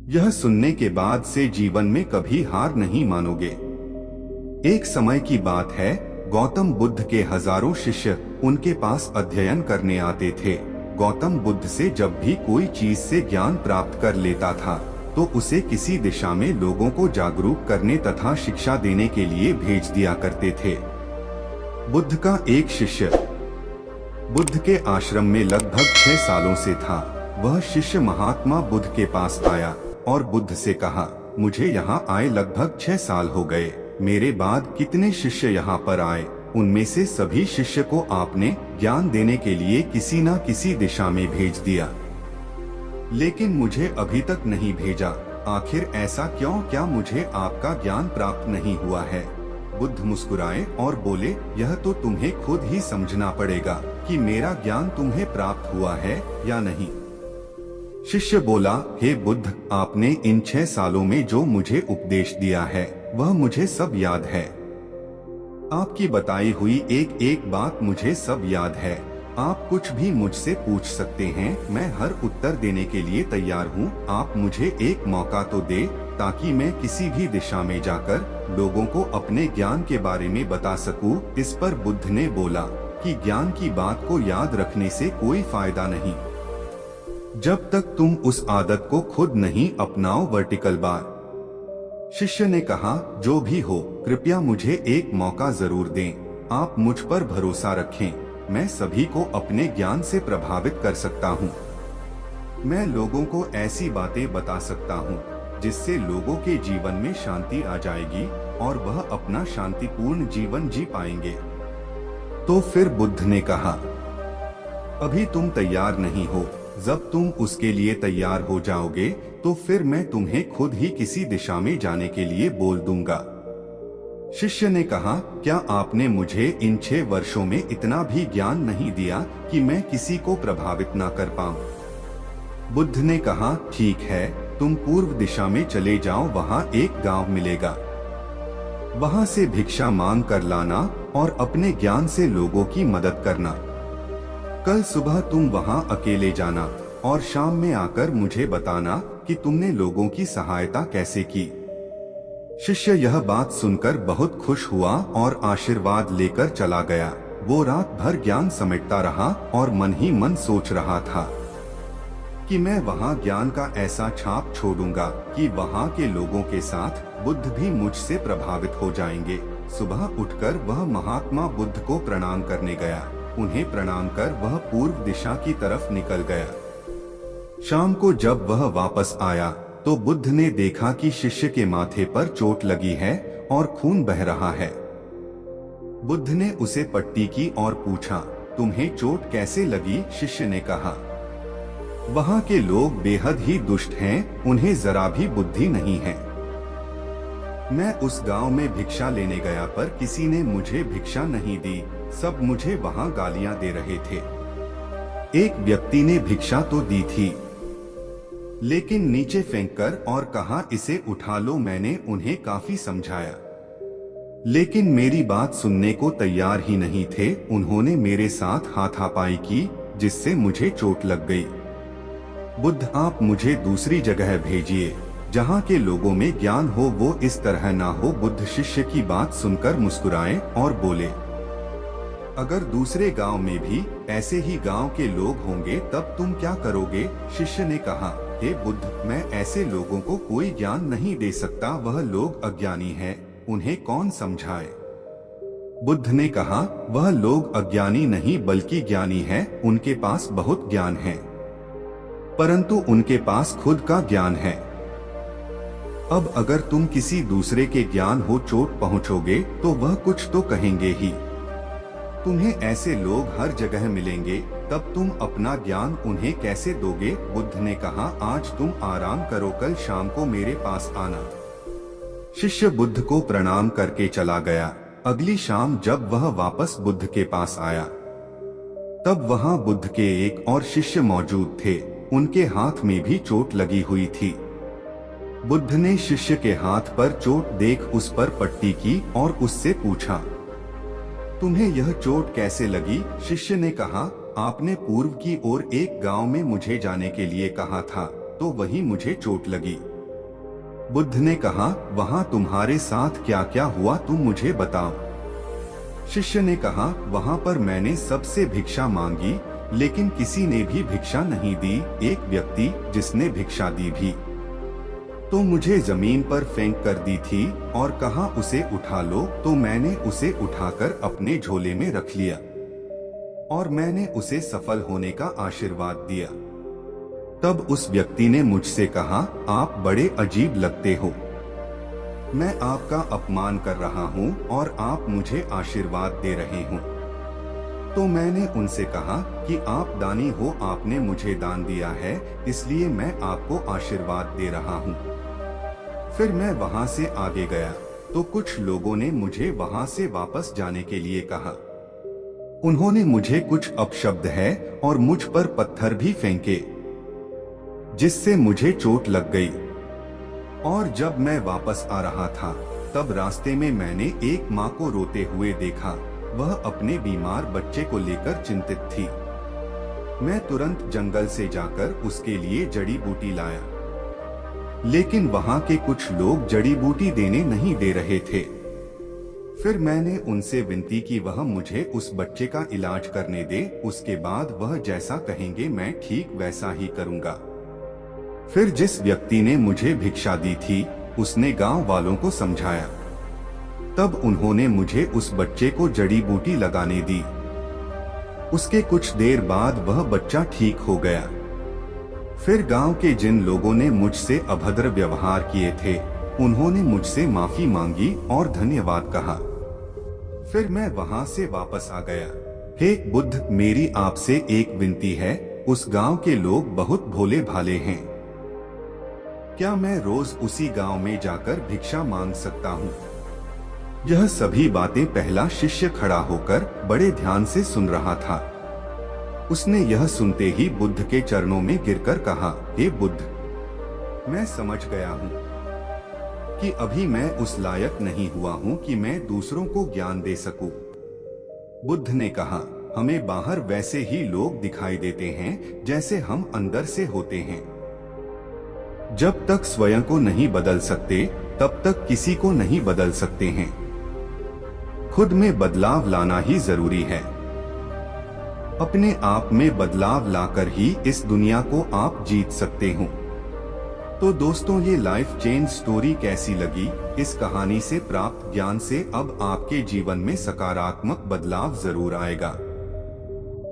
यह सुनने के बाद से जीवन में कभी हार नहीं मानोगे। एक समय की बात है, गौतम बुद्ध के हजारों शिष्य उनके पास अध्ययन करने आते थे। गौतम बुद्ध से जब भी कोई चीज से ज्ञान प्राप्त कर लेता था तो उसे किसी दिशा में लोगों को जागरूक करने तथा शिक्षा देने के लिए भेज दिया करते थे। बुद्ध का एक शिष्य बुद्ध के आश्रम में लगभग 6 सालों से था। वह शिष्य महात्मा बुद्ध के पास आया और बुद्ध से कहा, मुझे यहाँ आए लगभग 6 साल हो गए। मेरे बाद कितने शिष्य यहाँ पर आए, उनमें से सभी शिष्य को आपने ज्ञान देने के लिए किसी न किसी दिशा में भेज दिया, लेकिन मुझे अभी तक नहीं भेजा। आखिर ऐसा क्यों? क्या मुझे आपका ज्ञान प्राप्त नहीं हुआ है? बुद्ध मुस्कुराए और बोले, यह तो तुम्हें खुद ही समझना पड़ेगा कि मेरा ज्ञान तुम्हें प्राप्त हुआ है या नहीं। शिष्य बोला, हे बुद्ध, आपने इन 6 सालों में जो मुझे उपदेश दिया है वह मुझे सब याद है। आपकी बताई हुई एक एक बात मुझे सब याद है। आप कुछ भी मुझसे पूछ सकते हैं, मैं हर उत्तर देने के लिए तैयार हूँ। आप मुझे एक मौका तो दे ताकि मैं किसी भी दिशा में जाकर लोगों को अपने ज्ञान के बारे में बता सकूं। इस पर बुद्ध ने बोला कि ज्ञान की बात को याद रखने से कोई फायदा नहीं जब तक तुम उस आदत को खुद नहीं अपनाओ। Vertical bar. शिष्य ने कहा, जो भी हो, कृपया मुझे एक मौका जरूर दें। आप मुझ पर भरोसा रखें, मैं सभी को अपने ज्ञान से प्रभावित कर सकता हूँ। मैं लोगों को ऐसी बातें बता सकता हूँ जिससे लोगों के जीवन में शांति आ जाएगी और वह अपना शांतिपूर्ण जीवन जी पाएंगे। तो फिर बुद्ध ने कहा, अभी तुम तैयार नहीं हो। जब तुम उसके लिए तैयार हो जाओगे तो फिर मैं तुम्हें खुद ही किसी दिशा में जाने के लिए बोल दूंगा। शिष्य ने कहा, क्या आपने मुझे इन 6 वर्षों में इतना भी ज्ञान नहीं दिया कि मैं किसी को प्रभावित ना कर पाऊं? बुद्ध ने कहा, ठीक है, तुम पूर्व दिशा में चले जाओ, वहाँ एक गांव मिलेगा। वहाँ से भिक्षा मांग कर लाना और अपने ज्ञान से लोगों की मदद करना। कल सुबह तुम वहाँ अकेले जाना और शाम में आकर मुझे बताना कि तुमने लोगों की सहायता कैसे की। शिष्य यह बात सुनकर बहुत खुश हुआ और आशीर्वाद लेकर चला गया। वो रात भर ज्ञान समेटता रहा और मन ही मन सोच रहा था कि मैं वहाँ ज्ञान का ऐसा छाप छोड़ूंगा कि वहाँ के लोगों के साथ बुद्ध भी मुझसे प्रभावित हो जाएंगे। सुबह उठकर वह महात्मा बुद्ध को प्रणाम करने गया। उन्हें प्रणाम कर वह पूर्व दिशा की तरफ निकल गया। शाम को जब वह वापस आया तो बुद्ध ने देखा कि शिष्य के माथे पर चोट लगी है और खून बह रहा है। बुद्ध ने उसे पट्टी की और पूछा, तुम्हें चोट कैसे लगी? शिष्य ने कहा, वहाँ के लोग बेहद ही दुष्ट हैं, उन्हें जरा भी बुद्धि नहीं है। मैं उस गांव में भिक्षा लेने गया पर किसी ने मुझे भिक्षा नहीं दी, सब मुझे वहाँ गालियां दे रहे थे। एक व्यक्ति ने भिक्षा तो दी थी लेकिन नीचे फेंककर और कहा, इसे उठा लो। मैंने उन्हें काफी समझाया लेकिन मेरी बात सुनने को तैयार ही नहीं थे। उन्होंने मेरे साथ हाथापाई की जिससे मुझे चोट लग गई। बुद्ध, आप मुझे दूसरी जगह भेजिए जहाँ के लोगों में ज्ञान हो, वो इस तरह ना हो। बुद्ध शिष्य की बात सुनकर मुस्कुराए और बोले, अगर दूसरे गांव में भी ऐसे ही गांव के लोग होंगे तब तुम क्या करोगे? शिष्य ने कहा, हे बुद्ध, मैं ऐसे लोगों को कोई ज्ञान नहीं दे सकता। वह लोग अज्ञानी हैं, उन्हें कौन समझाए? बुद्ध ने कहा, वह लोग अज्ञानी नहीं बल्कि ज्ञानी हैं। उनके पास बहुत ज्ञान है परंतु उनके पास खुद का ज्ञान है। अब अगर तुम किसी दूसरे के ज्ञान हो चोट पहुंचोगे तो वह कुछ तो कहेंगे ही। तुम्हें ऐसे लोग हर जगह मिलेंगे, तब तुम अपना ज्ञान उन्हें कैसे दोगे? बुद्ध ने कहा, आज तुम आराम करो, कल शाम को मेरे पास आना। शिष्य बुद्ध को प्रणाम करके चला गया। अगली शाम जब वह वापस बुद्ध के पास आया तब वहाँ बुद्ध के एक और शिष्य मौजूद थे। उनके हाथ में भी चोट लगी हुई थी। बुद्ध ने शिष्य के हाथ पर चोट देख उस पर पट्टी की और उससे पूछा, तुम्हें यह चोट कैसे लगी? शिष्य ने कहा, आपने पूर्व की ओर एक गांव में मुझे जाने के लिए कहा था तो वहीं मुझे चोट लगी। बुद्ध ने कहा, वहाँ तुम्हारे साथ क्या क्या हुआ तुम मुझे बताओ। शिष्य ने कहा, वहाँ पर मैंने सबसे भिक्षा मांगी, लेकिन किसी ने भी भिक्षा नहीं दी। एक व्यक्ति जिसने भिक्षा दी भी तो मुझे जमीन पर फेंक कर दी थी और कहा उसे उठा लो, तो मैंने उसे उठाकर अपने झोले में रख लिया और मैंने उसे सफल होने का आशीर्वाद दिया। तब उस व्यक्ति ने मुझसे कहा, आप बड़े अजीब लगते हो, मैं आपका अपमान कर रहा हूँ और आप मुझे आशीर्वाद दे रहे हो। तो मैंने उनसे कहा कि आप दानी हो, आपने मुझे दान दिया है, इसलिए मैं आपको आशीर्वाद दे रहा हूँ। फिर मैं वहाँ से आगे गया तो कुछ लोगों ने मुझे वहाँ से वापस जाने के लिए कहा। उन्होंने मुझे कुछ अपशब्द है और मुझ पर पत्थर भी फेंके, जिससे मुझे चोट लग गई। और जब मैं वापस आ रहा था तब रास्ते में मैंने एक माँ को रोते हुए देखा। वह अपने बीमार बच्चे को लेकर चिंतित थी। मैं तुरंत जंगल से जाकर उसके लिए जड़ी बूटी लाया, लेकिन वहाँ के कुछ लोग जड़ी बूटी देने नहीं दे रहे थे। फिर मैंने उनसे विनती की वह मुझे उस बच्चे का इलाज करने दे, उसके बाद वह जैसा कहेंगे मैं ठीक वैसा ही करूँगा। फिर जिस व्यक्ति ने मुझे भिक्षा दी थी उसने गांव वालों को समझाया। तब उन्होंने मुझे उस बच्चे को जड़ी बूटी लगाने दी। उसके कुछ देर बाद वह बच्चा ठीक हो गया। फिर गांव के जिन लोगों ने मुझसे अभद्र व्यवहार किए थे उन्होंने मुझसे माफी मांगी और धन्यवाद कहा। फिर मैं वहां से वापस आ गया। हे बुद्ध, मेरी आपसे एक विनती है, उस गांव के लोग बहुत भोले भाले हैं। क्या मैं रोज उसी गांव में जाकर भिक्षा मांग सकता हूँ? यह सभी बातें पहला शिष्य खड़ा होकर बड़े ध्यान से सुन रहा था। उसने यह सुनते ही बुद्ध के चरणों में गिरकर कहा, हे बुद्ध, मैं समझ गया हूँ कि अभी मैं उस लायक नहीं हुआ हूँ कि मैं दूसरों को ज्ञान दे सकूं। बुद्ध ने कहा, हमें बाहर वैसे ही लोग दिखाई देते हैं जैसे हम अंदर से होते हैं। जब तक स्वयं को नहीं बदल सकते तब तक किसी को नहीं बदल सकते हैं। खुद में बदलाव लाना ही जरूरी है। अपने आप में बदलाव लाकर ही इस दुनिया को आप जीत सकते हो। तो दोस्तों, ये लाइफ चेंज स्टोरी कैसी लगी? इस कहानी से प्राप्त ज्ञान से अब आपके जीवन में सकारात्मक बदलाव जरूर आएगा।